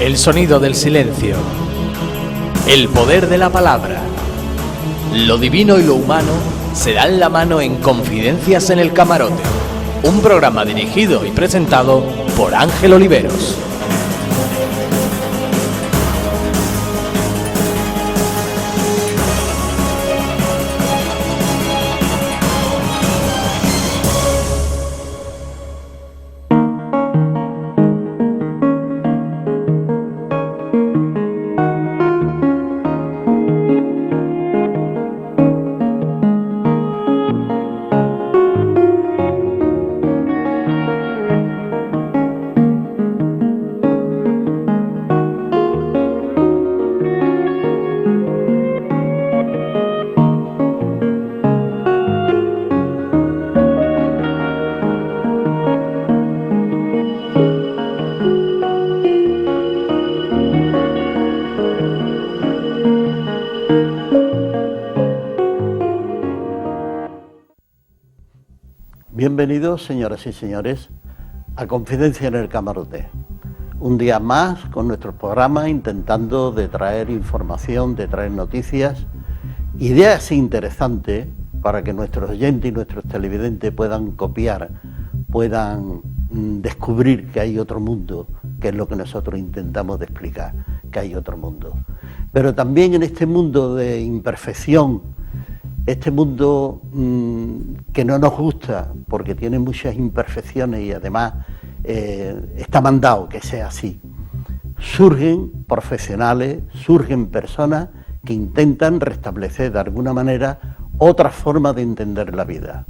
El sonido del silencio. El poder de la palabra. Lo divino y lo humano se dan la mano en Confidencias en el Camarote. Un programa dirigido y presentado por Ángel Oliveros. Bienvenidos, señoras y señores, a Confidencia en el Camarote. Un día más con nuestros programas intentando de traer información, de traer noticias, ideas interesantes para que nuestros oyentes y nuestros televidentes puedan copiar, puedan descubrir que hay otro mundo, que es lo que nosotros intentamos de explicar, que hay otro mundo. Pero también en este mundo de imperfección, este mundo que no nos gusta porque tiene muchas imperfecciones y además está mandado que sea así, surgen profesionales, surgen personas que intentan restablecer de alguna manera otra forma de entender la vida.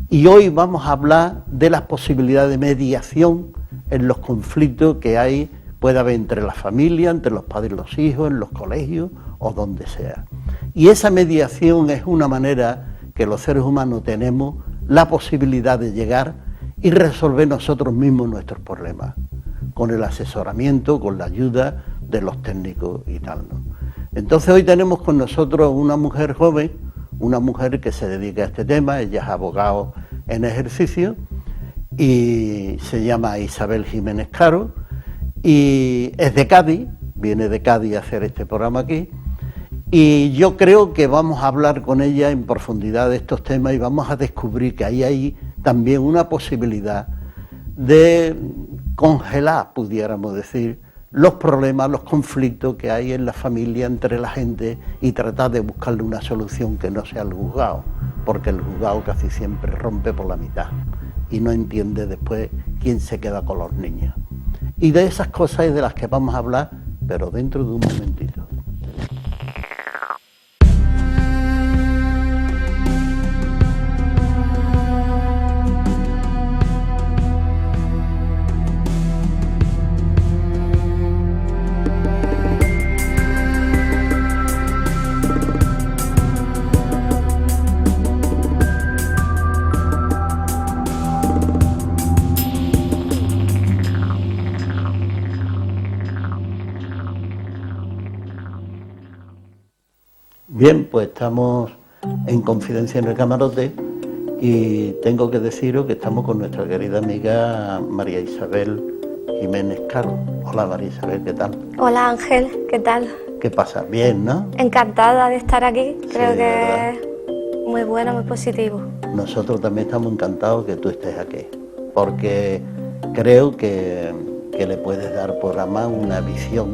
Y hoy vamos a hablar de las posibilidades de mediación en los conflictos que puede haber entre la familia, entre los padres y los hijos, en los colegios o donde sea. Y esa mediación es una manera que los seres humanos tenemos la posibilidad de llegar y resolver nosotros mismos nuestros problemas, con el asesoramiento, con la ayuda de los técnicos y tal, ¿no? Entonces hoy tenemos con nosotros una mujer joven, una mujer que se dedica a este tema, ella es abogado en ejercicio y se llama Isabel Jiménez Caro y es de Cádiz, viene de Cádiz a hacer este programa aquí. Y yo creo que vamos a hablar con ella en profundidad de estos temas y vamos a descubrir que ahí hay también una posibilidad de congelar, pudiéramos decir, los problemas, los conflictos que hay en la familia entre la gente y tratar de buscarle una solución que no sea el juzgado, porque el juzgado casi siempre rompe por la mitad y no entiende después quién se queda con los niños. Y de esas cosas es de las que vamos a hablar, pero dentro de un momentito. Bien, pues estamos en Confidencia en el Camarote y tengo que deciros que estamos con nuestra querida amiga María Isabel Jiménez Caro. Hola María Isabel, ¿qué tal? Hola Ángel, ¿qué tal? ¿Qué pasa? Bien, ¿no? Encantada de estar aquí, creo Sí, que es muy bueno, muy positivo. Nosotros también estamos encantados que tú estés aquí, porque creo que le puedes dar por la mano una visión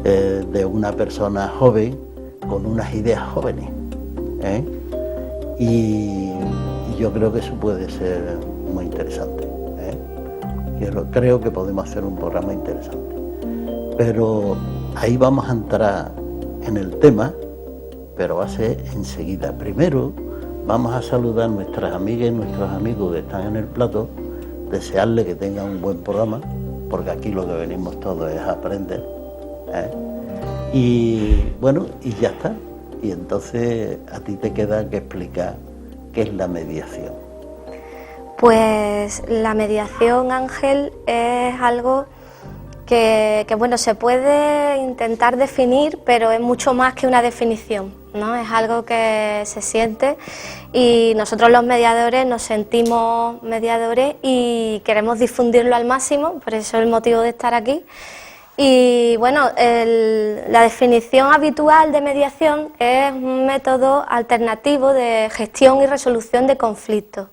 de una persona joven con unas ideas jóvenes, ¿eh? Y yo creo que eso puede ser muy interesante, ¿eh? Yo creo que podemos hacer un programa interesante, pero ahí vamos a entrar en el tema, pero va a ser enseguida. Primero vamos a saludar a nuestras amigas y nuestros amigos que están en el plató, desearles que tengan un buen programa, porque aquí lo que venimos todos es a aprender, ¿eh? Y bueno, y ya está. Y entonces a ti te queda que explicar qué es la mediación. Pues la mediación, Ángel, es algo que bueno, se puede intentar definir, pero es mucho más que una definición, ¿no? Es algo que se siente y nosotros los mediadores nos sentimos mediadores y queremos difundirlo al máximo, por eso es el motivo de estar aquí. Y bueno, la definición habitual de mediación es un método alternativo de gestión y resolución de conflictos.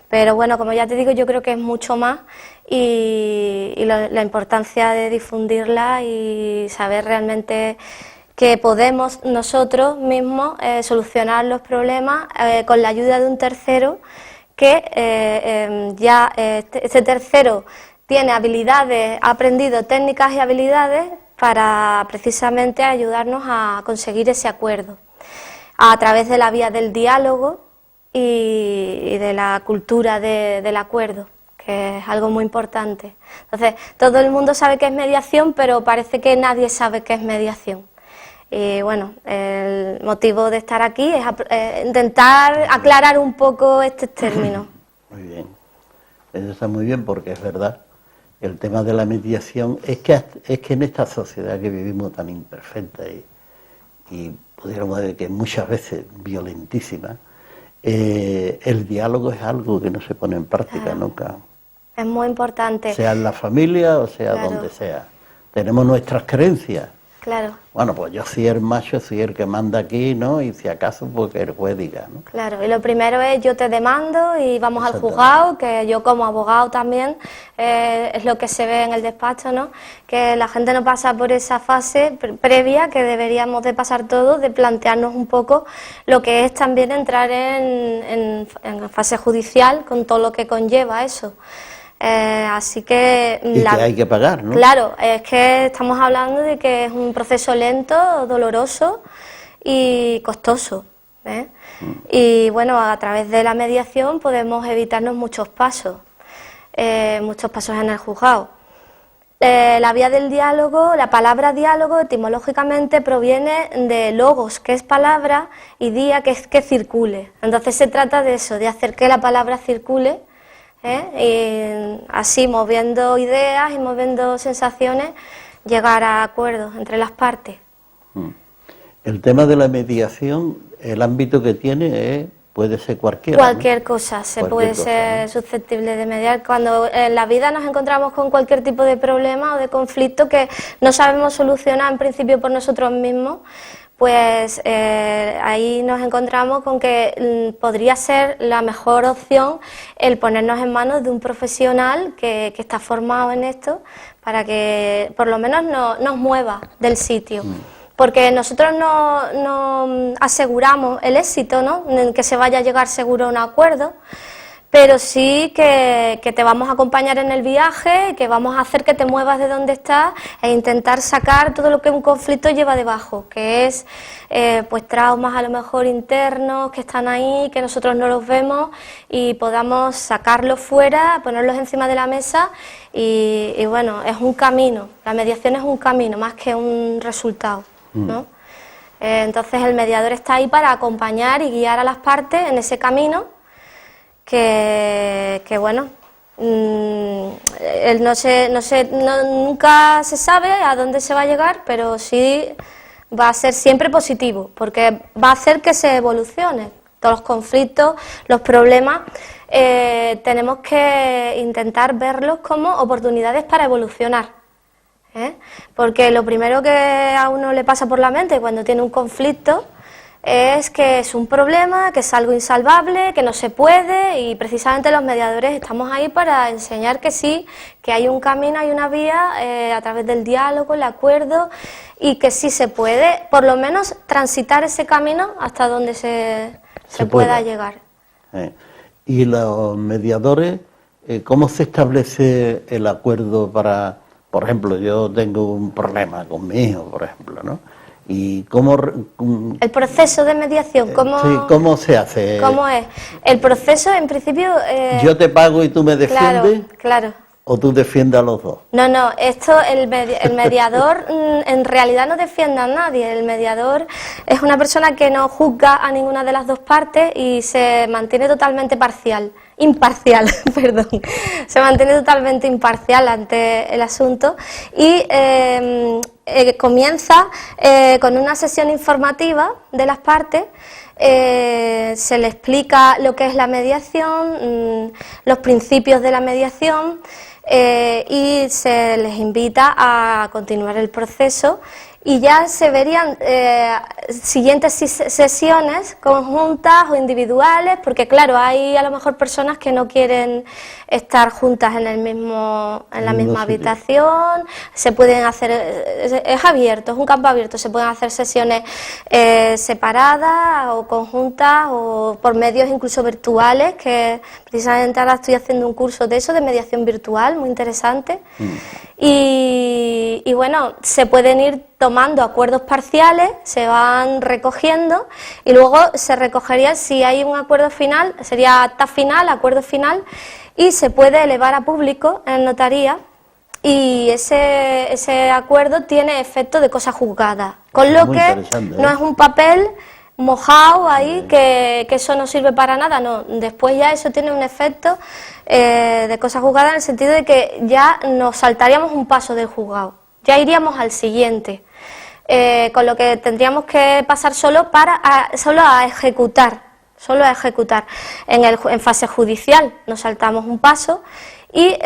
Pero bueno, como ya te digo, yo creo que es mucho más y la importancia de difundirla y saber realmente que podemos nosotros mismos solucionar los problemas con la ayuda de un tercero que este tercero tiene habilidades, ha aprendido técnicas y habilidades para precisamente ayudarnos a conseguir ese acuerdo a través de la vía del diálogo y de la cultura del acuerdo, que es algo muy importante. Entonces, todo el mundo sabe qué es mediación, pero parece que nadie sabe qué es mediación. Y bueno, el motivo de estar aquí es intentar aclarar un poco este término. Muy bien, eso está muy bien porque es verdad. El tema de la mediación es que en esta sociedad que vivimos tan imperfecta y pudiéramos decir que muchas veces violentísima, el diálogo es algo que no se pone en práctica nunca. Es muy importante. Sea en la familia o sea donde sea. Tenemos nuestras creencias. Claro. Bueno, pues yo soy el macho, soy el que manda aquí, ¿no? Y si acaso, pues que el juez diga, ¿no? Claro, y lo primero es yo te demando y vamos al juzgado, que yo como abogado también, es lo que se ve en el despacho, ¿no? Que la gente no pasa por esa fase previa que deberíamos de pasar todos, de plantearnos un poco lo que es también entrar en fase judicial con todo lo que conlleva eso. Así que... Y que hay que pagar, ¿no? Claro, es que estamos hablando de que es un proceso lento, doloroso y costoso, ¿eh? Y bueno, a través de la mediación podemos evitarnos muchos pasos en el juzgado. La vía del diálogo, la palabra diálogo etimológicamente proviene de logos, que es palabra, y día, que es que circule. Entonces se trata de eso, de hacer que la palabra circule, y así, moviendo ideas y moviendo sensaciones, llegar a acuerdos entre las partes. El tema de la mediación, el ámbito que tiene puede ser cualquiera. Cualquier cosa, puede ser susceptible de mediar. Cuando en la vida nos encontramos con cualquier tipo de problema o de conflicto que no sabemos solucionar en principio por nosotros mismos, pues ahí nos encontramos con que podría ser la mejor opción el ponernos en manos de un profesional que está formado en esto para que por lo menos nos mueva del sitio. Porque nosotros no aseguramos el éxito, ¿no? En que se vaya a llegar seguro a un acuerdo, pero sí que te vamos a acompañar en el viaje, que vamos a hacer que te muevas de donde estás e intentar sacar todo lo que un conflicto lleva debajo, que es pues traumas a lo mejor internos que están ahí, que nosotros no los vemos y podamos sacarlos fuera, ponerlos encima de la mesa y bueno, es un camino, la mediación es un camino más que un resultado, ¿no? Entonces el mediador está ahí para acompañar y guiar a las partes en ese camino que bueno, nunca se sabe a dónde se va a llegar, pero sí va a ser siempre positivo, porque va a hacer que se evolucione. Todos los conflictos, los problemas, tenemos que intentar verlos como oportunidades para evolucionar, porque lo primero que a uno le pasa por la mente cuando tiene un conflicto es que es un problema, que es algo insalvable, que no se puede, y precisamente los mediadores estamos ahí para enseñar que sí, que hay un camino, hay una vía a través del diálogo, el acuerdo, y que sí se puede, por lo menos, transitar ese camino hasta donde se pueda llegar. Y los mediadores, ¿cómo se establece el acuerdo para, por ejemplo, yo tengo un problema con mi hijo, por ejemplo, ¿no? ¿Y cómo...? El proceso de mediación, ¿cómo, sí, ¿cómo se hace? ¿Cómo es? El proceso, en principio... ¿Yo te pago y tú me defiendes? Claro. ¿O tú defiendes a los dos? No, el mediador en realidad no defiende a nadie. El mediador es una persona que no juzga a ninguna de las dos partes y se mantiene totalmente imparcial, perdón. Se mantiene totalmente imparcial ante el asunto y comienza con una sesión informativa de las partes se le explica lo que es la mediación, los principios de la mediación, y se les invita a continuar el proceso, y ya se verían siguientes sesiones conjuntas o individuales, porque claro, hay a lo mejor personas que no quieren estar juntas en la misma habitación. Se pueden hacer, es abierto, es un campo abierto, se pueden hacer sesiones separadas o conjuntas o por medios incluso virtuales, que precisamente ahora estoy haciendo un curso de eso, de mediación virtual, muy interesante. Y bueno, se pueden ir tomando acuerdos parciales, se van recogiendo y luego se recogería, si hay un acuerdo final, sería acta final, acuerdo final, y se puede elevar a público en notaría, y ese acuerdo tiene efecto de cosa juzgada, con lo que no es un papel mojado ahí, que eso no sirve para nada, no, después ya eso tiene un efecto de cosa juzgada, en el sentido de que ya nos saltaríamos un paso del juzgado, ya iríamos al siguiente, con lo que tendríamos que pasar solo a ejecutar, en fase judicial nos saltamos un paso. Y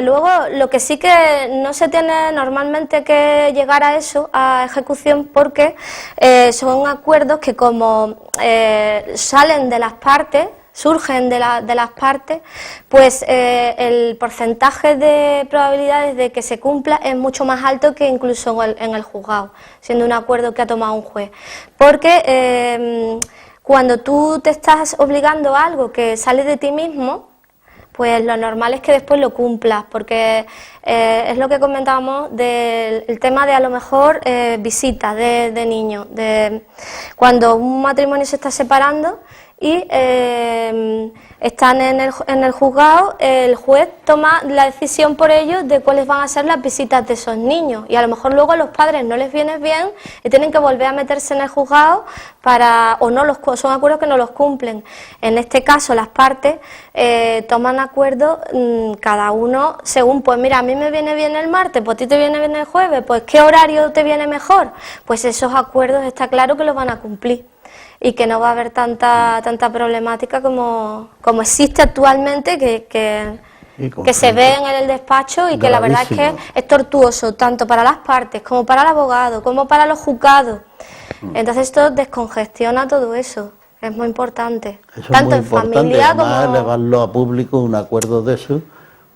luego lo que sí que no se tiene normalmente que llegar a eso, a ejecución, porque son acuerdos que como salen de las partes, surgen de las partes, pues el porcentaje de probabilidades de que se cumpla es mucho más alto que incluso en el juzgado, siendo un acuerdo que ha tomado un juez. Porque cuando tú te estás obligando a algo que sale de ti mismo, pues lo normal es que después lo cumplas, porque es lo que comentábamos del tema de a lo mejor visitas de niños, cuando un matrimonio se está separando y están en el juzgado, el juez toma la decisión por ellos de cuáles van a ser las visitas de esos niños, y a lo mejor luego a los padres no les viene bien y tienen que volver a meterse en el juzgado son acuerdos que no los cumplen. En este caso las partes toman acuerdos, cada uno según, pues mira, a mí me viene bien el martes, pues a ti te viene bien el jueves, pues ¿qué horario te viene mejor? Pues esos acuerdos está claro que los van a cumplir, y que no va a haber tanta problemática como existe actualmente, que se ve en el despacho, y que la verdad es que es tortuoso tanto para las partes como para el abogado, como para los juzgados. Entonces esto descongestiona todo eso, es muy importante. Eso tanto es muy en importante, familia además como... elevarlo a público, un acuerdo de eso,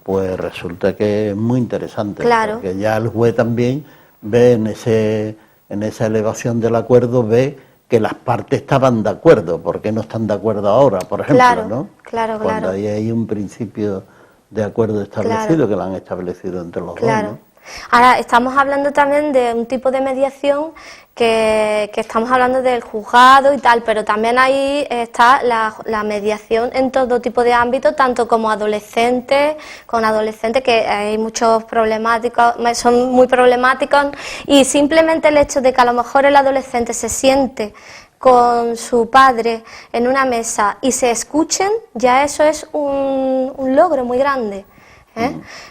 pues resulta que es muy interesante, claro, porque ya el juez también ve en esa elevación del acuerdo, ve que las partes estaban de acuerdo, porque no están de acuerdo ahora, por ejemplo, claro, ¿no? Claro, cuando ahí hay un principio de acuerdo establecido, que lo han establecido entre los dos, ¿no? Ahora estamos hablando también de un tipo de mediación que estamos hablando del juzgado y tal, pero también ahí está la mediación en todo tipo de ámbitos, tanto como adolescentes, que hay muchos problemáticos, son muy problemáticos, y simplemente el hecho de que a lo mejor el adolescente se siente con su padre en una mesa y se escuchen, ya eso es un logro muy grande.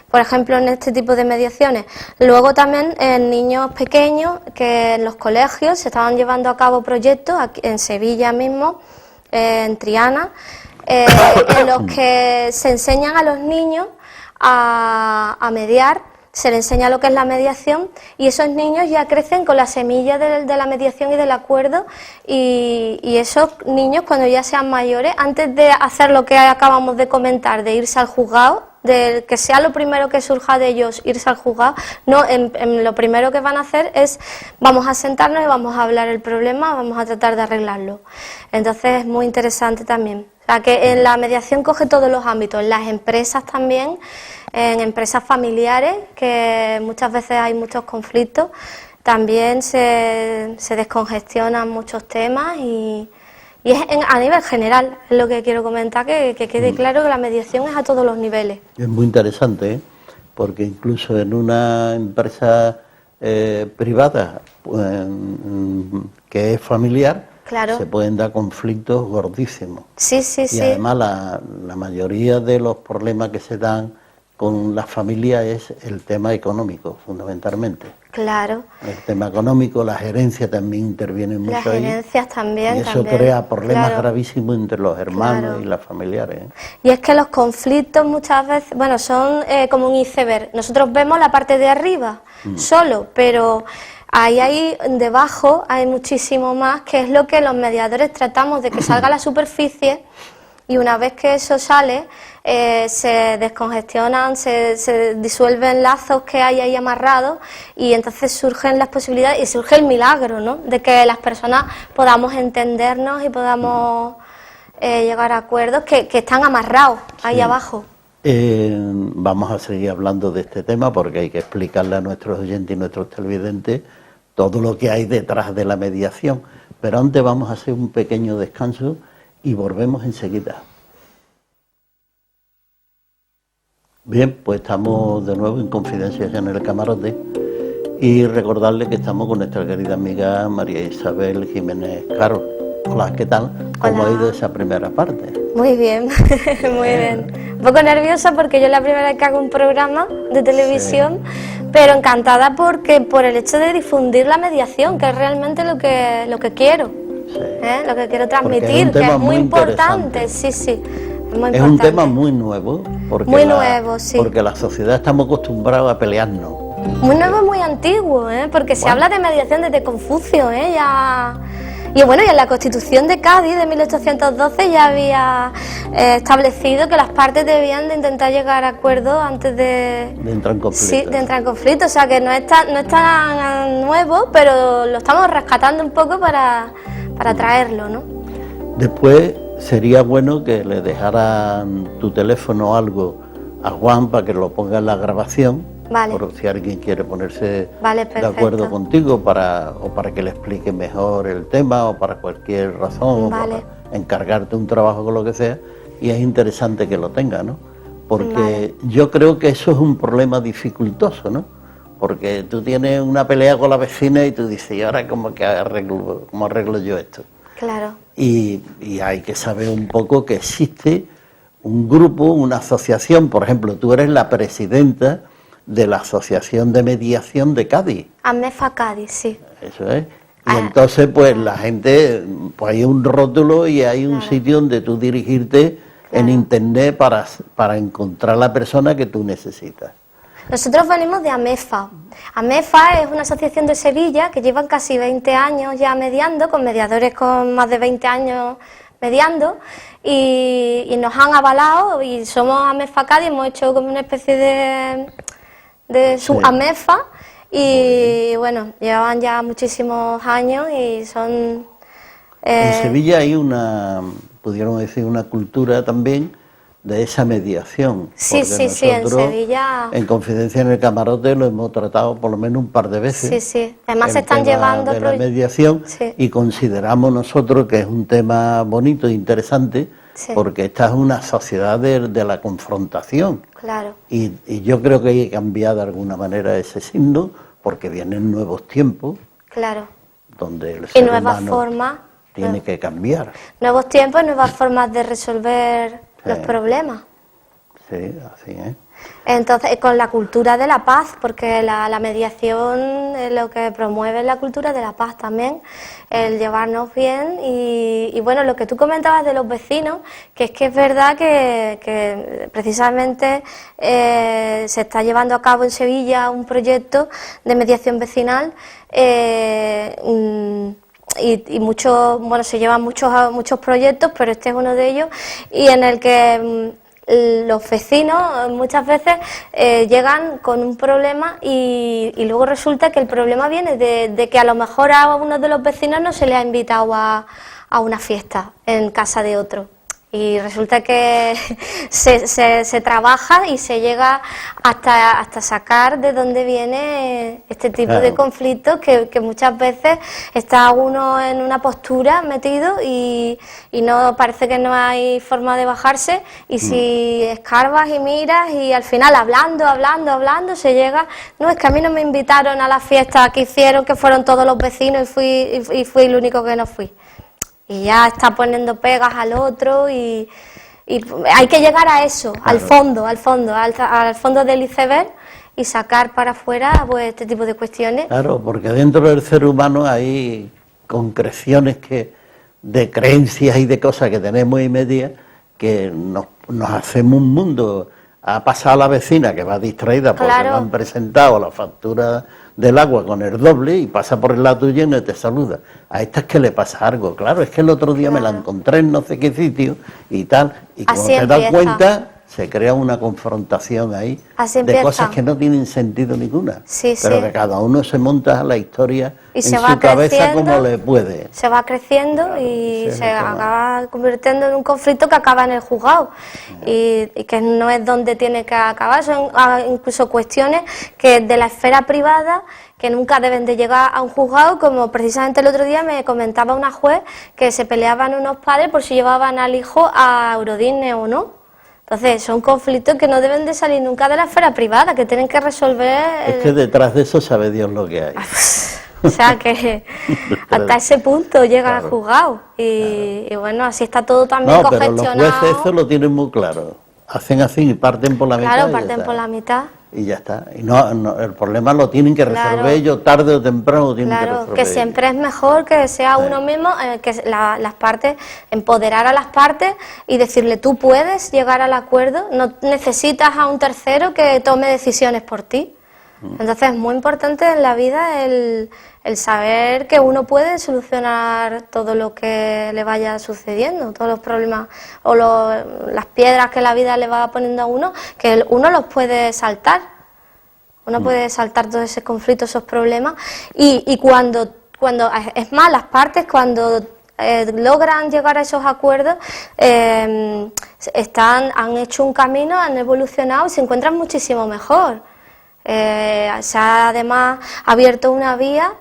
Por ejemplo, en este tipo de mediaciones. Luego también en niños pequeños, que en los colegios se estaban llevando a cabo proyectos, aquí en Sevilla mismo, en Triana, en los que se enseñan a los niños a mediar, se les enseña lo que es la mediación, y esos niños ya crecen con la semilla de la mediación y del acuerdo, y esos niños, cuando ya sean mayores, antes de hacer lo que acabamos de comentar, de irse al juzgado, de que sea lo primero que surja de ellos irse al juzgado, no, lo primero que van a hacer es, vamos a sentarnos y vamos a hablar el problema, vamos a tratar de arreglarlo. Entonces es muy interesante también. O sea, que en la mediación coge todos los ámbitos, en las empresas también, en empresas familiares, que muchas veces hay muchos conflictos, también se descongestionan muchos temas, y es a nivel general, es lo que quiero comentar, que quede claro que la mediación es a todos los niveles. Es muy interesante, porque incluso en una empresa privada que es familiar, claro, se pueden dar conflictos gordísimos. Sí. Y además la mayoría de los problemas que se dan con las familias es el tema económico, fundamentalmente. Claro. El tema económico, la gerencia también interviene mucho Las ahí. gerencias también. Y eso también. crea problemas Claro. gravísimos entre los hermanos Claro. y las familiares. Y es que los conflictos muchas veces, bueno, son como un iceberg. Nosotros vemos la parte de arriba solo, pero ahí debajo hay muchísimo más, que es lo que los mediadores tratamos de que salga a la superficie, y una vez que eso sale, se descongestionan, se disuelven lazos que hay ahí amarrados, y entonces surgen las posibilidades y surge el milagro, ¿no?, de que las personas podamos entendernos y podamos llegar a acuerdos que están amarrados ahí abajo. Vamos a seguir hablando de este tema porque hay que explicarle a nuestros oyentes y nuestros televidentes todo lo que hay detrás de la mediación. Pero antes vamos a hacer un pequeño descanso y volvemos enseguida. Bien, pues estamos de nuevo en Confidencias en el Camarote y recordarle que estamos con nuestra querida amiga María Isabel Jiménez Caro. Hola, ¿qué tal? ¿Cómo ha ido esa primera parte? Muy bien, muy bien. Un poco nerviosa porque yo es la primera vez que hago un programa de televisión, pero encantada por el hecho de difundir la mediación, que es realmente lo que quiero, lo que quiero transmitir, que es muy importante. Sí, sí, es muy importante. Es un tema muy nuevo, porque muy nuevo, sí. Porque la sociedad estamos acostumbrados a pelearnos. Muy nuevo y muy antiguo, porque se habla de mediación desde Confucio, ya. Y bueno, y en la Constitución de Cádiz de 1812 ya había establecido que las partes debían de intentar llegar a acuerdo antes de entrar en conflicto. Sí, de entrar en conflicto. O sea que no es tan nuevo, pero lo estamos rescatando un poco para traerlo, ¿no? Después sería bueno que le dejaran tu teléfono o algo a Juan para que lo ponga en la grabación. Vale. Por si alguien quiere ponerse vale, de acuerdo contigo para que le explique mejor el tema o para cualquier razón, vale. o para encargarte un trabajo con lo que sea, y es interesante que lo tenga, ¿no? Porque yo creo que eso es un problema dificultoso, ¿no? Porque tú tienes una pelea con la vecina y tú dices, ¿y ahora cómo arreglo yo esto? Claro. Y hay que saber un poco que existe un grupo, una asociación, por ejemplo, tú eres la presidenta de la Asociación de Mediación de Cádiz. AMEFA Cádiz, sí. Eso es. Y entonces, pues la gente, pues hay un rótulo y hay un sitio donde tú dirigirte en internet para encontrar la persona que tú necesitas. Nosotros venimos de AMEFA. AMEFA es una asociación de Sevilla que llevan casi 20 años ya mediando, con mediadores con más de 20 años mediando, y nos han avalado, y somos AMEFA Cádiz, hemos hecho como una especie de su AMEFA, y bueno, llevan ya muchísimos años y son... En Sevilla hay pudiéramos decir, una cultura también de esa mediación. Sí, sí, sí, en Sevilla... En Confidencia en el Camarote lo hemos tratado por lo menos un par de veces. Sí, sí, además se están llevando... de la mediación, y consideramos nosotros que es un tema bonito e interesante, porque esta es una sociedad de la confrontación. Claro. Y yo creo que hay que cambiar de alguna manera ese signo, porque vienen nuevos tiempos. Claro. Donde el ser humano tiene que cambiar. Nuevos tiempos, nuevas formas de resolver los problemas. Sí, así es. Entonces, con la cultura de la paz, porque la mediación es lo que promueve la cultura de la paz también, el llevarnos bien, y bueno, lo que tú comentabas de los vecinos, que es verdad que precisamente se está llevando a cabo en Sevilla un proyecto de mediación vecinal, y muchos, bueno, se llevan muchos proyectos, pero este es uno de ellos, y en el que los vecinos muchas veces llegan con un problema y luego resulta que el problema viene de que a lo mejor a uno de los vecinos no se le ha invitado a una fiesta en casa de otro. Y resulta que se trabaja y se llega hasta sacar de dónde viene este tipo de conflictos, que muchas veces está uno en una postura metido y no parece que no hay forma de bajarse, y si escarbas y miras y al final hablando se llega, no, es que a mí no me invitaron a la fiesta que hicieron, que fueron todos los vecinos y fui el único que no fui. Y ya está poniendo pegas al otro, y hay que llegar a eso, claro, al fondo del iceberg, y sacar para afuera pues este tipo de cuestiones. Claro, porque dentro del ser humano hay concreciones de creencias y de cosas que tenemos y medias que nos hacemos un mundo. Ha pasado la vecina que va distraída porque le han presentado la factura del agua con el doble y pasa por el lado tuyo y no te saluda. A esta es que le pasa algo. Claro, es que el otro día me la encontré en no sé qué sitio y tal. Y cuando te das cuenta, se crea una confrontación ahí de cosas que no tienen sentido ninguna. Pero que cada uno se monta la historia y en su cabeza como le puede. Se va creciendo y se acaba convirtiendo en un conflicto que acaba en el juzgado. Y que no es donde tiene que acabar. Son incluso cuestiones que de la esfera privada que nunca deben de llegar a un juzgado, como precisamente el otro día me comentaba una juez que se peleaban unos padres por si llevaban al hijo a Eurodisney o no. Entonces, son conflictos que no deben de salir nunca de la esfera privada, que tienen que resolver... Es que detrás de eso sabe Dios lo que hay. O sea, que hasta ese punto llegan al juzgado. Y bueno, así está todo también congestionado. Pero los jueces eso lo tienen muy claro. Hacen así y parten por la mitad. Claro, parten por la mitad. Y ya está. Y no, el problema lo tienen que resolver ellos tarde o temprano. Lo tienen que resolver que siempre es mejor que sea uno mismo, que las partes, empoderar a las partes y decirle tú puedes llegar al acuerdo, no necesitas a un tercero que tome decisiones por ti. Entonces es muy importante en la vida el saber que uno puede solucionar todo lo que le vaya sucediendo, todos los problemas o las piedras que la vida le va poniendo a uno, que uno los puede saltar. Uno puede saltar todos esos conflictos, esos problemas y cuando es más, las partes cuando logran llegar a esos acuerdos han hecho un camino, han evolucionado y se encuentran muchísimo mejor. Se ha además abierto una vía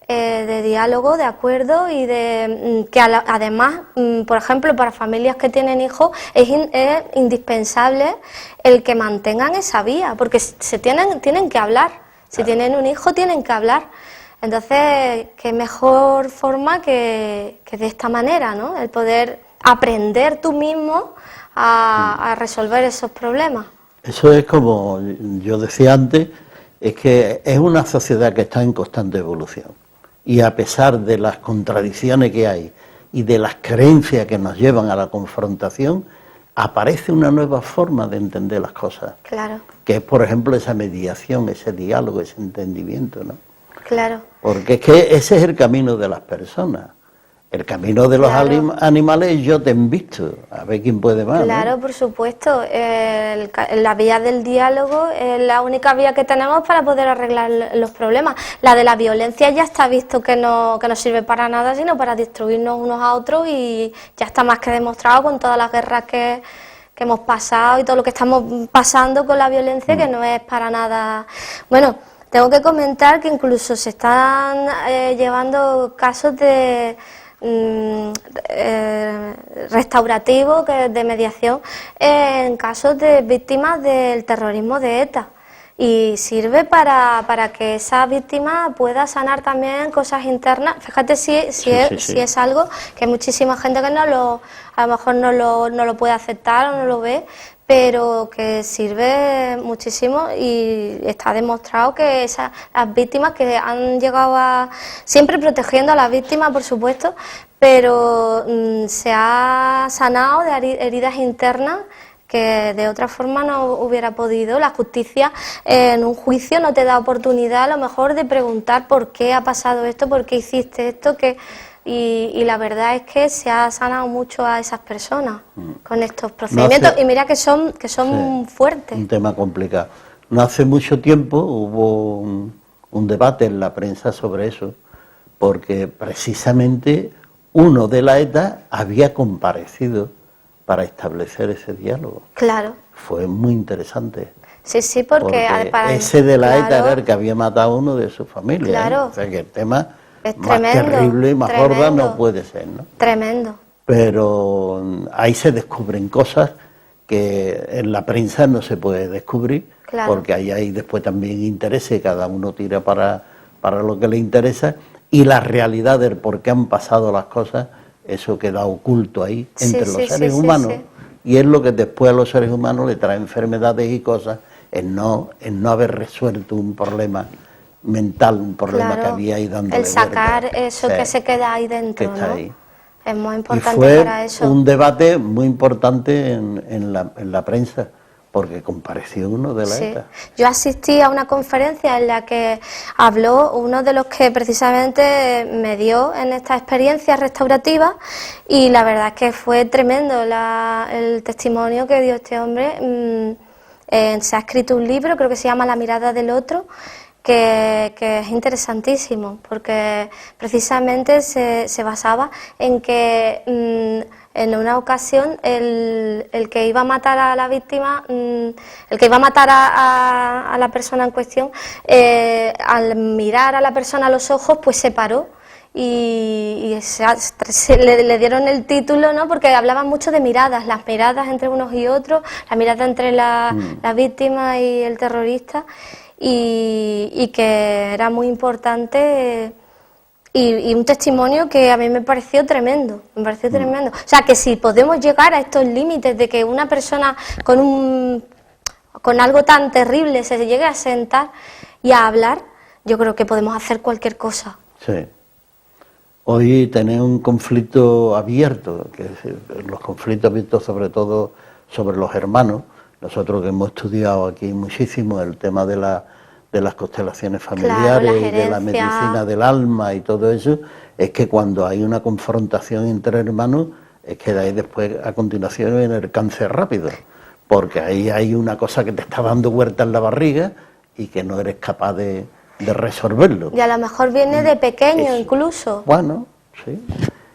de diálogo, de acuerdo y de que además, por ejemplo, para familias que tienen hijos es indispensable el que mantengan esa vía, porque tienen que hablar. Si tienen un hijo tienen que hablar. Entonces, qué mejor forma que de esta manera, ¿no? El poder aprender tú mismo a resolver esos problemas. Eso es como yo decía antes, es que es una sociedad que está en constante evolución y a pesar de las contradicciones que hay y de las creencias que nos llevan a la confrontación, aparece una nueva forma de entender las cosas. Claro. Que es, por ejemplo, esa mediación, ese diálogo, ese entendimiento, ¿no? Claro. Porque es que ese es el camino de las personas. El camino de los animales yo te invisto a ver quién puede más. Claro, ¿no? Por supuesto. La vía del diálogo es la única vía que tenemos para poder arreglar los problemas. La de la violencia ya está visto que no sirve para nada, sino para destruirnos unos a otros y ya está más que demostrado con todas las guerras que hemos pasado y todo lo que estamos pasando con la violencia, que no es para nada... Bueno, tengo que comentar que incluso se están llevando casos de... restaurativo, de mediación en casos de víctimas del terrorismo de ETA y sirve para que esa víctima pueda sanar también cosas internas. Fíjate si es algo que hay muchísima gente que a lo mejor no lo puede aceptar o no lo ve, pero que sirve muchísimo y está demostrado que las víctimas que han llegado siempre protegiendo a las víctimas, por supuesto, pero se ha sanado de heridas internas que de otra forma no hubiera podido. La justicia en un juicio no te da oportunidad a lo mejor de preguntar por qué ha pasado esto, por qué hiciste esto, y la verdad es que se ha sanado mucho a esas personas con estos procedimientos y mira que son fuertes. Un tema complicado. No hace mucho tiempo hubo un debate en la prensa sobre eso, porque precisamente uno de la ETA había comparecido para establecer ese diálogo. Claro. Fue muy interesante. Sí, porque ese de la ETA era el que había matado a uno de su familia. Claro. O sea que el tema es más terrible y más gorda no puede ser, ¿no? Tremendo. Pero ahí se descubren cosas que en la prensa no se puede descubrir, porque ahí hay después también intereses, cada uno tira para lo que le interesa, y la realidad del por qué han pasado las cosas, eso queda oculto ahí entre los seres humanos, y es lo que después a los seres humanos le trae enfermedades y cosas en no haber resuelto un problema mental, un problema que había ahí dándole el sacar vuelta. eso que se queda ahí dentro, que está ¿no? ahí. Es muy Y importante fue para eso. un debate muy importante en la prensa, porque compareció uno de la Sí. ETA. Yo asistí a una conferencia en la que habló uno de los que precisamente me dio en esta experiencia restaurativa, y la verdad es que fue tremendo el testimonio que dio este hombre. Se ha escrito un libro, creo que se llama La mirada del otro, que es interesantísimo, porque precisamente se basaba en que en una ocasión el que iba a matar a la víctima, el que iba a matar a la persona en cuestión, al mirar a la persona a los ojos, pues se paró. Y le dieron el título, ¿no? Porque hablaban mucho de miradas, las miradas entre unos y otros, la mirada entre la víctima y el terrorista, y que era muy importante, y un testimonio que a mí me pareció tremendo, O sea, que si podemos llegar a estos límites de que una persona con algo tan terrible se llegue a sentar y a hablar, yo creo que podemos hacer cualquier cosa. Sí. Hoy tener un conflicto abierto, los conflictos abiertos sobre todo sobre los hermanos, nosotros que hemos estudiado aquí muchísimo el tema de las constelaciones familiares, claro, y de la medicina del alma y todo eso, es que cuando hay una confrontación entre hermanos, es que de ahí después a continuación viene el cáncer rápido, porque ahí hay una cosa que te está dando vuelta en la barriga y que no eres capaz de resolverlo. Y a lo mejor viene de pequeño eso. Incluso. Bueno, sí.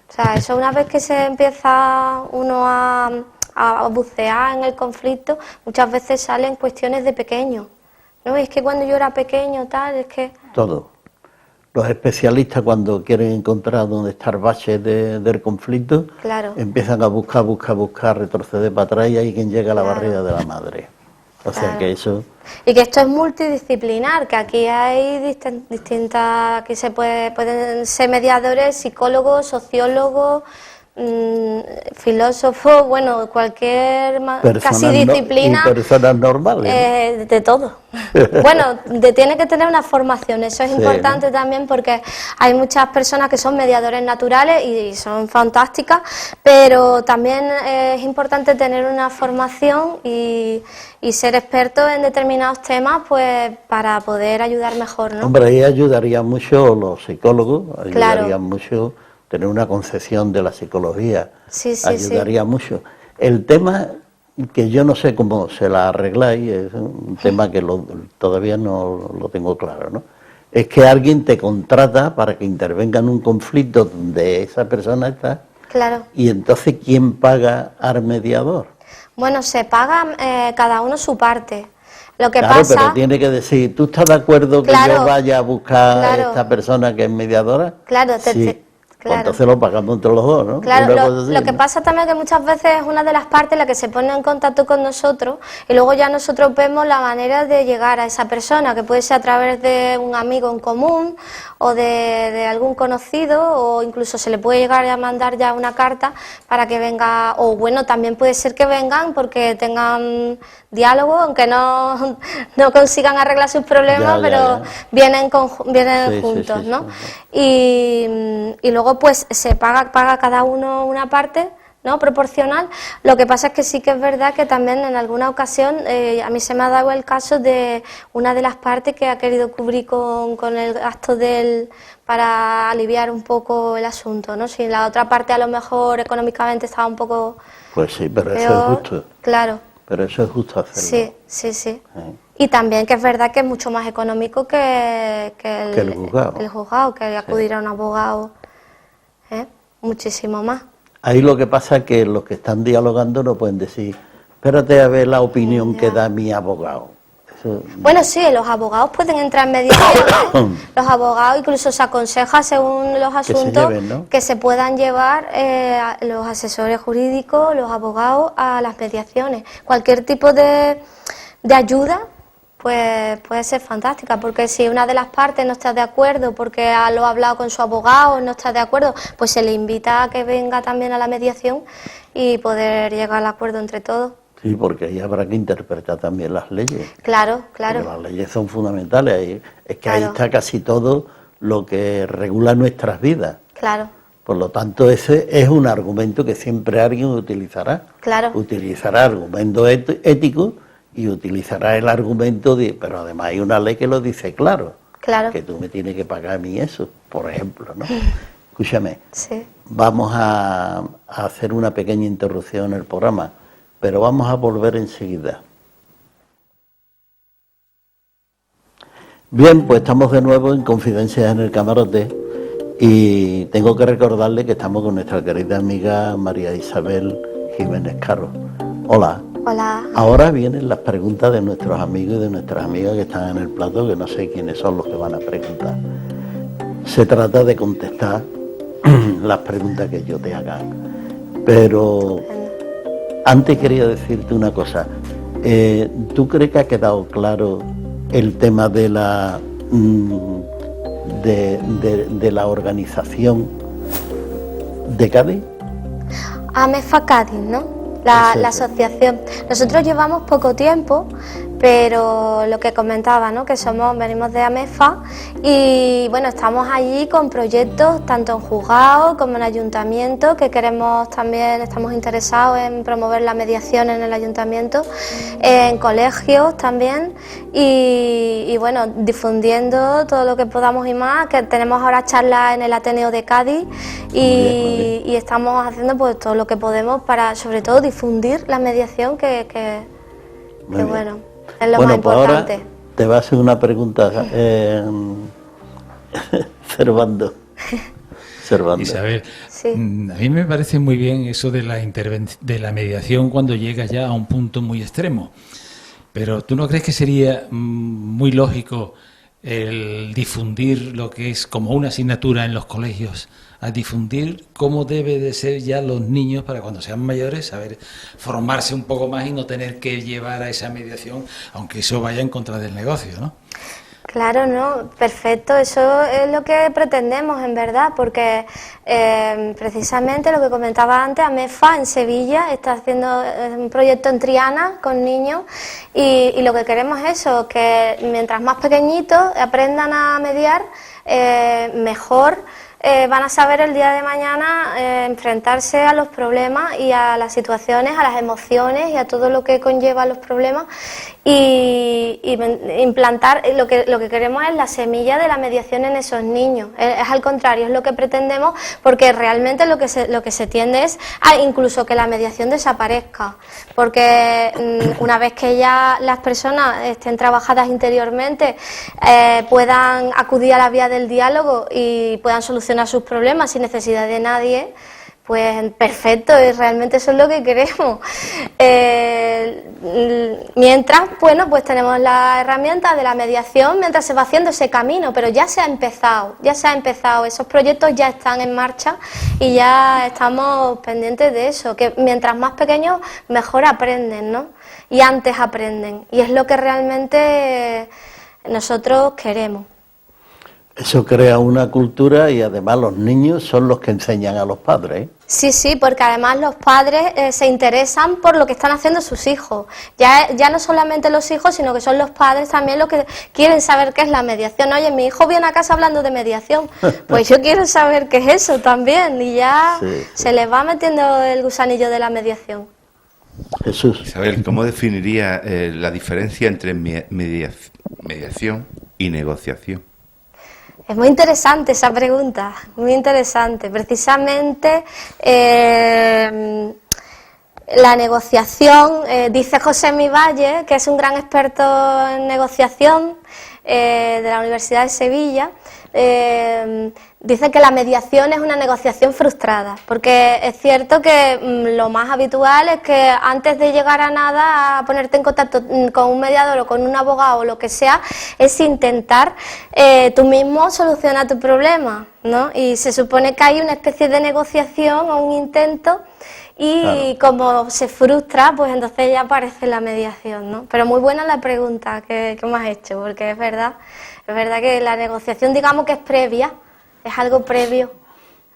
O sea, eso una vez que se empieza uno a bucear en el conflicto, muchas veces salen cuestiones de pequeño. No, y es que cuando yo era pequeño, tal, es que... Todo. Los especialistas, cuando quieren encontrar dónde está el bache del conflicto, claro, empiezan a buscar, retroceder para atrás, y hay quien llega a la barriga de la madre. O sea que eso... Y que esto es multidisciplinar, que aquí hay distintas... Aquí pueden ser mediadores, psicólogos, sociólogos, filósofos, bueno, cualquier casi disciplina. Y personas normales. De todo. Bueno, tiene que tener una formación, eso es importante también, porque hay muchas personas que son mediadores naturales y son fantásticas, pero también es importante tener una formación y ser experto en determinados temas, pues para poder ayudar mejor, ¿no? Hombre, ahí ayudaría mucho los psicólogos, ayudaría mucho tener una concepción de la psicología, ayudaría mucho. El tema que yo no sé cómo se la arregláis, es un tema que todavía no lo tengo claro, ¿no? Es que alguien te contrata para que intervenga en un conflicto donde esa persona está, y entonces ¿quién paga al mediador? Bueno, se paga cada uno su parte. Lo que claro, pasa... pero tiene que decir, ¿tú estás de acuerdo que yo vaya a buscar a esta persona que es mediadora? Claro, sí. Pues entonces lo pagamos entre los dos, ¿no? Claro, lo que pasa también es que muchas veces es una de las partes la que se pone en contacto con nosotros, y luego ya nosotros vemos la manera de llegar a esa persona, que puede ser a través de un amigo en común o de algún conocido, o incluso se le puede llegar a mandar ya una carta para que venga, o bueno, también puede ser que vengan porque tengan diálogo, aunque no consigan arreglar sus problemas, pero vienen juntos, ¿no? Y luego pues se paga cada uno una parte, ¿no? Proporcional. Lo que pasa es que sí que es verdad que también en alguna ocasión a mí se me ha dado el caso de una de las partes que ha querido cubrir con el gasto para aliviar un poco el asunto, ¿no? Si la otra parte a lo mejor económicamente estaba un poco... Pues sí, pero eso es justo. Claro. Pero eso es justo hacerlo. Sí. Y también que es verdad que es mucho más económico que el juzgado, que acudir a un abogado, muchísimo más. Ahí lo que pasa es que los que están dialogando no pueden decir, espérate a ver la opinión que da mi abogado. Eso... Bueno, sí, los abogados pueden entrar en mediación. Los abogados incluso se aconseja, según los asuntos, que se puedan llevar los asesores jurídicos, los abogados, a las mediaciones. Cualquier tipo de ayuda pues puede ser fantástica, porque si una de las partes no está de acuerdo porque lo ha hablado con su abogado, no está de acuerdo, pues se le invita a que venga también a la mediación y poder llegar al acuerdo entre todos. Sí, porque ahí habrá que interpretar también las leyes. Claro, claro. Porque las leyes son fundamentales. Es que ahí Claro. está casi todo lo que regula nuestras vidas. Claro, Por lo tanto, ese es un argumento que siempre alguien utilizará. claro. Utilizará argumento ético y utilizará el argumento de... Pero además hay una ley que lo dice claro. Claro. Que tú me tienes que pagar a mí eso, por ejemplo, ¿no? Escúchame, Sí. vamos a hacer una pequeña interrupción en el programa, pero vamos a volver enseguida. Bien, pues estamos de nuevo en Confidencias en el Camarote y tengo que recordarle que estamos con nuestra querida amiga María Isabel Jiménez Caro. Hola. Hola. Ahora vienen las preguntas de nuestros amigos y de nuestras amigas que están en el plato, que no sé quiénes son los que van a preguntar. Se trata de contestar las preguntas que yo te haga. Pero antes quería decirte una cosa. ¿Tú crees que ha quedado claro el tema de la de la organización de Cádiz? AMEFA Cádiz, ¿no? La asociación. Nosotros llevamos poco tiempo, pero lo que comentaba, ¿no? Que venimos de AMEFA y bueno, estamos allí con proyectos tanto en juzgados como en ayuntamiento, que queremos también, estamos interesados en promover la mediación en el ayuntamiento, en colegios también y bueno, difundiendo todo lo que podamos y más, que tenemos ahora charlas en el Ateneo de Cádiz y estamos haciendo pues todo lo que podemos para sobre todo difundir la mediación que bueno, es lo más importante. Ahora te va a hacer una pregunta Servando. Isabel, Sí. a mí me parece muy bien eso de la mediación cuando llega ya a un punto muy extremo. Pero ¿tú no crees que sería muy lógico el difundir lo que es como una asignatura en los colegios, a difundir cómo debe de ser ya los niños para cuando sean mayores, saber formarse un poco más y no tener que llevar a esa mediación, aunque eso vaya en contra del negocio, ¿no? Claro, no, perfecto, eso es lo que pretendemos en verdad, porque precisamente lo que comentaba antes, AMEFA en Sevilla está haciendo un proyecto en Triana con niños y lo que queremos es eso, que mientras más pequeñitos aprendan a mediar, mejor van a saber el día de mañana enfrentarse a los problemas y a las situaciones, a las emociones y a todo lo que conlleva los problemas y implantar lo que queremos es la semilla de la mediación en esos niños. Es al contrario, es lo que pretendemos, porque realmente lo que se tiende es a incluso que la mediación desaparezca, porque una vez que ya las personas estén trabajadas interiormente, puedan acudir a la vía del diálogo y puedan solucionar sus problemas sin necesidad de nadie, pues perfecto, y realmente eso es lo que queremos. Mientras, bueno, pues tenemos la herramienta de la mediación mientras se va haciendo ese camino, pero ya se ha empezado, esos proyectos ya están en marcha y ya estamos pendientes de eso, que mientras más pequeños mejor aprenden, ¿no? Y antes aprenden, y es lo que realmente nosotros queremos. Eso crea una cultura y además los niños son los que enseñan a los padres, ¿eh? Sí, porque además los padres se interesan por lo que están haciendo sus hijos. Ya no solamente los hijos, sino que son los padres también los que quieren saber qué es la mediación. Oye, mi hijo viene a casa hablando de mediación, pues yo quiero saber qué es eso también. Y ya se les va metiendo el gusanillo de la mediación. Jesús. Isabel, ¿cómo definiría la diferencia entre mediación y negociación? Es muy interesante esa pregunta, muy interesante. Precisamente la negociación, dice José Mivalle, que es un gran experto en negociación de la Universidad de Sevilla, dice que la mediación es una negociación frustrada, porque es cierto que lo más habitual es que antes de llegar a nada, a ponerte en contacto con un mediador o con un abogado o lo que sea, es intentar tú mismo solucionar tu problema, ¿no? Y se supone que hay una especie de negociación o un intento y como se frustra, pues entonces ya aparece la mediación, ¿no? Pero muy buena la pregunta que me has hecho, porque es verdad que la negociación, digamos que es previa, es algo previo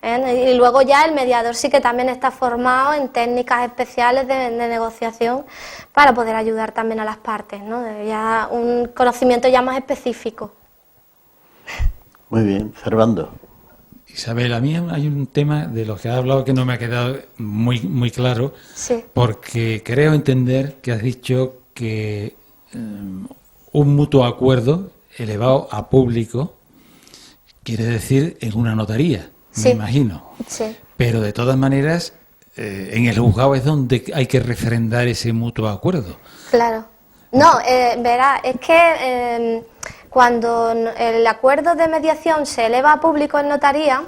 Y luego ya el mediador sí que también está formado en técnicas especiales de negociación para poder ayudar también a las partes, ¿no? Ya un conocimiento ya más específico. Muy bien, Servando. Isabel, a mí hay un tema de lo que has hablado que no me ha quedado muy claro, Sí. porque creo entender que has dicho que un mutuo acuerdo elevado a público quiere decir en una notaría, Sí. me imagino. Sí. Pero de todas maneras, en el juzgado es donde hay que refrendar ese mutuo acuerdo. Claro. No, verá, es que cuando el acuerdo de mediación se eleva a público en notaría,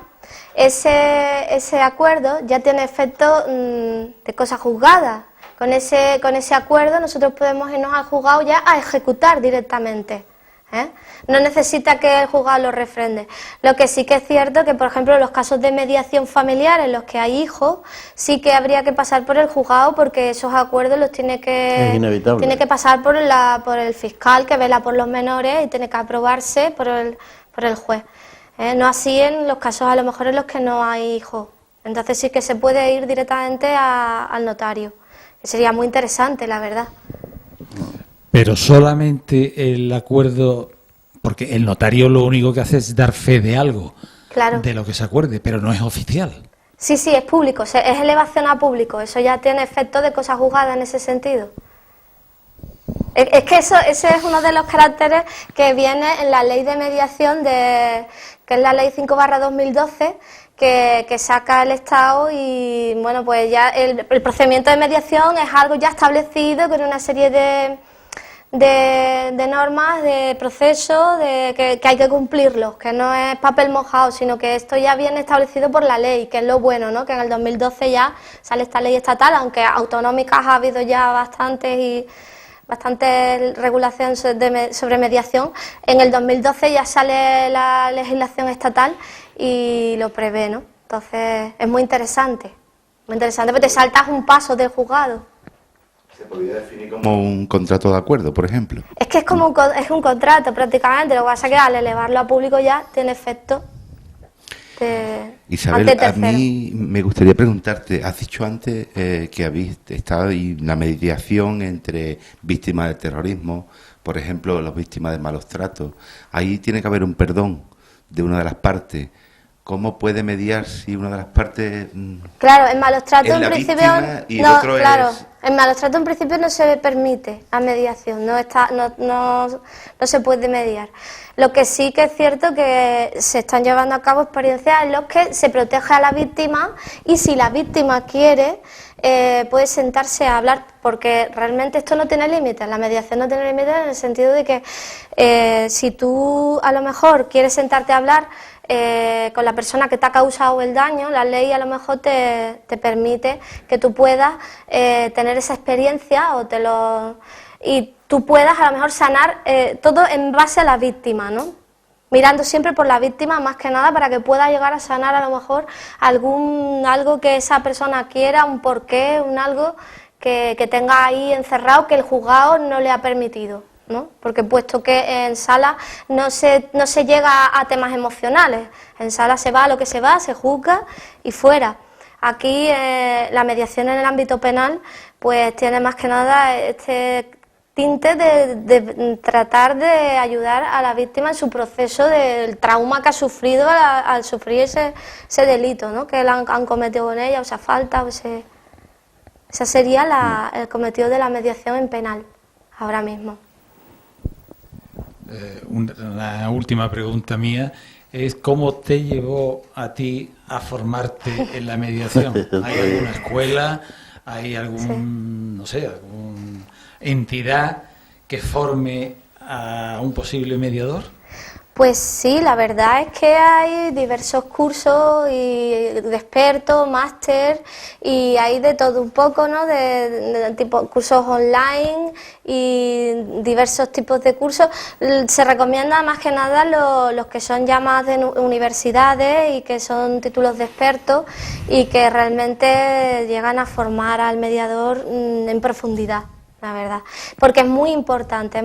ese acuerdo ya tiene efecto de cosa juzgada. Con ese acuerdo nosotros podemos irnos al juzgado ya a ejecutar directamente. No necesita que el juzgado lo refrende. Lo que sí que es cierto que, por ejemplo, en los casos de mediación familiar en los que hay hijos, sí que habría que pasar por el juzgado porque esos acuerdos los tiene que pasar por el fiscal que vela por los menores y tiene que aprobarse por el juez. No así en los casos a lo mejor en los que no hay hijos. Entonces sí que se puede ir directamente al notario, que sería muy interesante, la verdad. Pero solamente el acuerdo, porque el notario lo único que hace es dar fe de algo, Claro. de lo que se acuerde, pero no es oficial. Sí, es público, es elevación a público, eso ya tiene efecto de cosa juzgada en ese sentido. Es que ese es uno de los caracteres que viene en la ley de mediación, que es la ley 5/2012, que saca el Estado y, bueno, pues ya el procedimiento de mediación es algo ya establecido con una serie de normas, de procesos, que hay que cumplirlos, que no es papel mojado, sino que esto ya viene establecido por la ley, que es lo bueno, ¿no? Que en el 2012 ya sale esta ley estatal, aunque autonómicas ha habido ya bastantes regulaciones sobre mediación. En el 2012 ya sale la legislación estatal y lo prevé, ¿no? Entonces es muy interesante porque te saltas un paso del juzgado. ¿Se podría definir como un contrato de acuerdo, por ejemplo? Es que es un contrato prácticamente, lo que pasa es que al elevarlo a público ya tiene efecto Isabel, ante a terceros. mí me gustaría preguntarte, has dicho antes que habéis estado en la mediación entre víctimas del terrorismo, por ejemplo, las víctimas de malos tratos. Ahí tiene que haber un perdón de una de las partes. ¿Cómo puede mediar si una de las partes Claro, en malos tratos es en la principio víctima y el no, otro claro, es... en malos tratos en principio no se permite a mediación, no se puede mediar. Lo que sí que es cierto que se están llevando a cabo experiencias en las que se protege a la víctima y si la víctima quiere puede sentarse a hablar, porque realmente esto no tiene límites, la mediación no tiene límites en el sentido de que si tú a lo mejor quieres sentarte a hablar con la persona que te ha causado el daño, la ley a lo mejor te permite que tú puedas tener esa experiencia y tú puedas a lo mejor sanar todo en base a la víctima, ¿no? Mirando siempre por la víctima más que nada para que pueda llegar a sanar a lo mejor algo que esa persona quiera, un porqué, algo que tenga ahí encerrado que el juzgado no le ha permitido, ¿no? Porque puesto que en sala no se llega a temas emocionales, en sala se va a lo que se va, se juzga y fuera. Aquí la mediación en el ámbito penal pues tiene más que nada este tinte de tratar de ayudar a la víctima en su proceso del trauma que ha sufrido al sufrir ese delito, ¿no? Que han cometido con ella, o esa falta, ese sería el cometido de la mediación en penal ahora mismo. Una última pregunta mía es ¿cómo te llevó a ti a formarte en la mediación? ¿Hay alguna escuela? ¿Hay alguna entidad que forme a un posible mediador? Pues sí, la verdad es que hay diversos cursos de expertos, máster, y hay de todo un poco, ¿no? De tipo cursos online y diversos tipos de cursos. Se recomienda más que nada los que son ya más de universidades y que son títulos de expertos y que realmente llegan a formar al mediador en profundidad. la verdad, porque es muy importante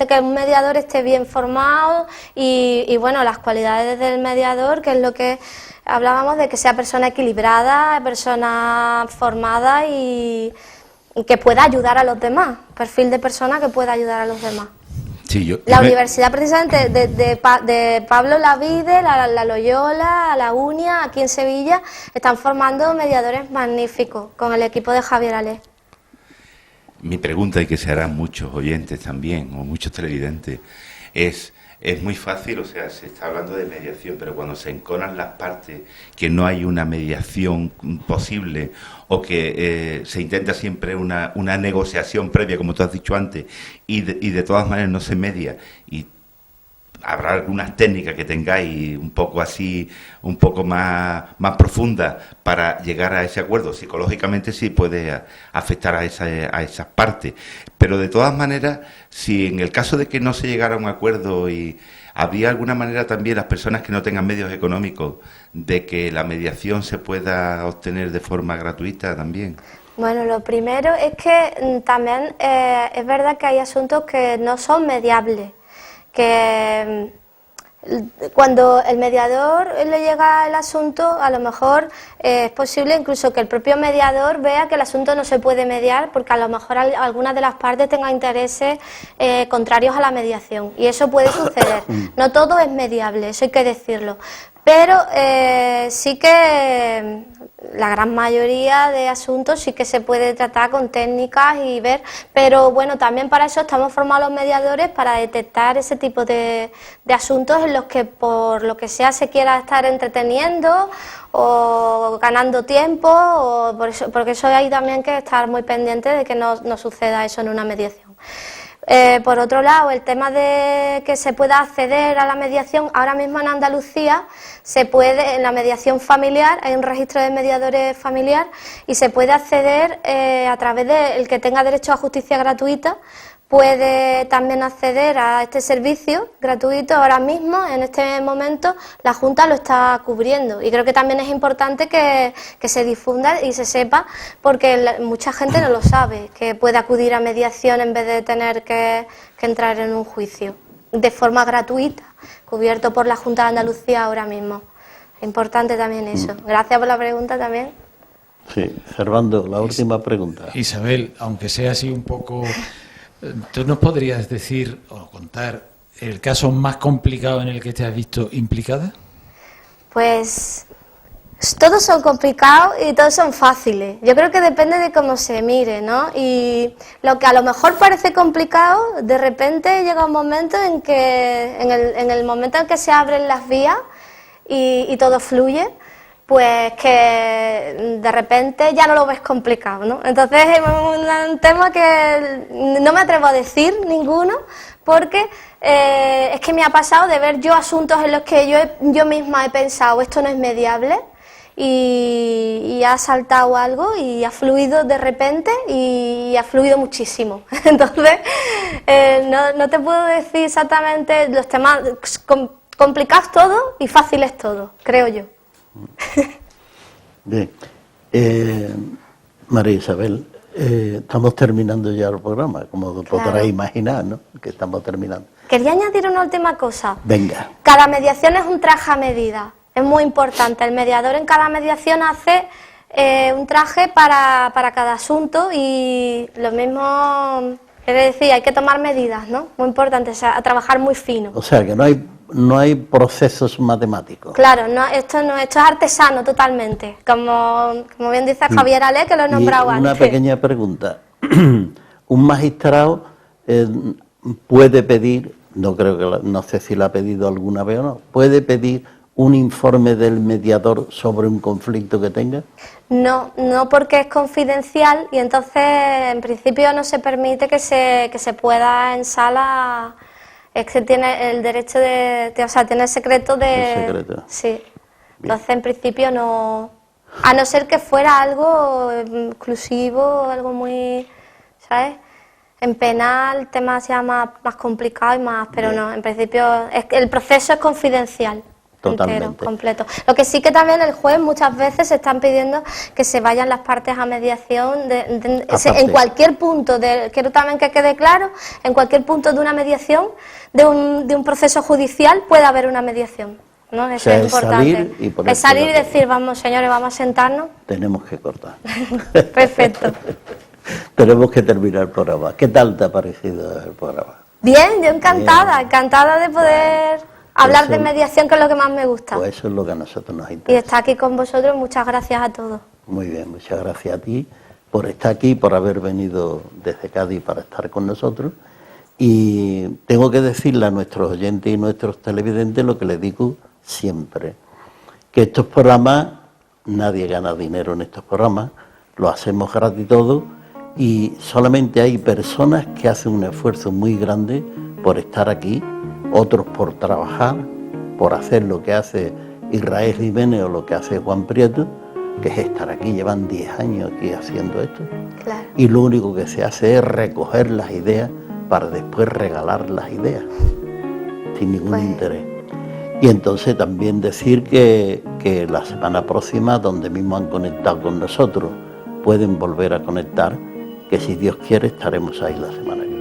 que un mediador esté bien formado y bueno, las cualidades del mediador, que es lo que hablábamos, de que sea persona equilibrada, persona formada y que pueda ayudar a los demás, perfil de persona que pueda ayudar a los demás. Sí, La universidad precisamente de Pablo Lavide, la Loyola, la UNIA, aquí en Sevilla, están formando mediadores magníficos con el equipo de Javier Alé. Mi pregunta, y que se harán muchos oyentes también, o muchos televidentes, es muy fácil, o sea, se está hablando de mediación, pero cuando se enconan las partes, que no hay una mediación posible, o que se intenta siempre una negociación previa, como tú has dicho antes, y de todas maneras no se media, y habrá algunas técnicas que tengáis un poco así, un poco más profundas para llegar a ese acuerdo. Psicológicamente sí puede afectar a esas partes, pero de todas maneras, si en el caso de que no se llegara a un acuerdo, y habría alguna manera también, las personas que no tengan medios económicos, de que la mediación se pueda obtener de forma gratuita también. Bueno, lo primero es que también es verdad que hay asuntos que no son mediables, que cuando el mediador le llega el asunto, a lo mejor es posible incluso que el propio mediador vea que el asunto no se puede mediar porque a lo mejor alguna de las partes tenga intereses contrarios a la mediación, y eso puede suceder. No todo es mediable, eso hay que decirlo, pero sí que la gran mayoría de asuntos sí que se puede tratar con técnicas y ver, pero bueno, también para eso estamos formados los mediadores, para detectar ese tipo de asuntos en los que por lo que sea se quiera estar entreteniendo o ganando tiempo, o porque eso hay también que estar muy pendiente de que no suceda eso en una mediación. Por otro lado, el tema de que se pueda acceder a la mediación, ahora mismo en Andalucía se puede, en la mediación familiar, hay un registro de mediadores familiar y se puede acceder a través del que tenga derecho a justicia gratuita, puede también acceder a este servicio gratuito. Ahora mismo, en este momento, la Junta lo está cubriendo y creo que también es importante que se difunda y se sepa, porque mucha gente no lo sabe, que puede acudir a mediación en vez de tener que entrar en un juicio de forma gratuita, cubierto por la Junta de Andalucía ahora mismo. Es importante también eso. Gracias por la pregunta también. Sí, Servando, la última pregunta. Isabel, aunque sea así un poco, ¿tú nos podrías decir o contar el caso más complicado en el que te has visto implicada? Pues todos son complicados y todos son fáciles. Yo creo que depende de cómo se mire, ¿no? Y lo que a lo mejor parece complicado, de repente llega un momento en que, en el momento en que se abren las vías y todo fluye, pues que de repente ya no lo ves complicado, ¿no? Entonces es un tema que no me atrevo a decir ninguno, porque es que me ha pasado de ver yo asuntos en los que yo misma he pensado esto no es mediable, y ha saltado algo y ha fluido de repente y ha fluido muchísimo. Entonces no te puedo decir exactamente los temas complicados todos y fáciles todos, creo yo. Bien, María Isabel, estamos terminando ya el programa, como podrás imaginar, ¿no? Que estamos terminando. Quería añadir una última cosa. Venga. Cada mediación es un traje a medida, es muy importante. El mediador en cada mediación hace un traje para cada asunto, y lo mismo, quiere decir, hay que tomar medidas, ¿no? Muy importante, o sea, a trabajar muy fino. O sea, que no hay procesos matemáticos. Claro, esto es artesano totalmente, como bien dice Javier Alé, que lo he nombrado antes. Una pequeña pregunta. Un magistrado puede pedir, no sé si lo ha pedido alguna vez o no, puede pedir un informe del mediador sobre un conflicto que tenga. No, porque es confidencial y entonces en principio no se permite que se pueda en sala. Es que tiene el derecho o sea, tiene el secreto de... El secreto. Sí. Bien. Entonces, en principio no... A no ser que fuera algo exclusivo, algo muy... ¿Sabes? En penal el tema sea más complicado y más... Pero bien. No, en principio el proceso es confidencial. Totalmente. entero, completo. Lo que sí que también el juez muchas veces se están pidiendo que se vayan las partes a mediación en cualquier punto, quiero también que quede claro, en cualquier punto de una mediación, de un proceso judicial puede haber una mediación, ¿no? Eso es importante. Es salir y decir, vamos señores, vamos a sentarnos. Tenemos que cortar. Perfecto. Tenemos que terminar el programa. ¿Qué tal te ha parecido el programa? Bien, yo encantada de poder hablar de mediación, que es lo que más me gusta. Pues eso es lo que a nosotros nos Y interesa. estar aquí con vosotros, muchas gracias a todos. Muy bien, muchas gracias a ti por estar aquí, por haber venido desde Cádiz para estar con nosotros. Y tengo que decirle a nuestros oyentes y nuestros televidentes lo que les digo siempre, que estos programas, nadie gana dinero en estos programas, lo hacemos gratis todo, y solamente hay personas que hacen un esfuerzo muy grande por estar aquí, otros por trabajar, por hacer lo que hace Israel Jiménez o lo que hace Juan Prieto, que es estar aquí, llevan 10 años aquí haciendo esto, Claro. y lo único que se hace es recoger las ideas para después regalar las ideas, sin ningún interés. Y entonces también decir que la semana próxima, donde mismo han conectado con nosotros, pueden volver a conectar, que si Dios quiere estaremos ahí la semana que viene.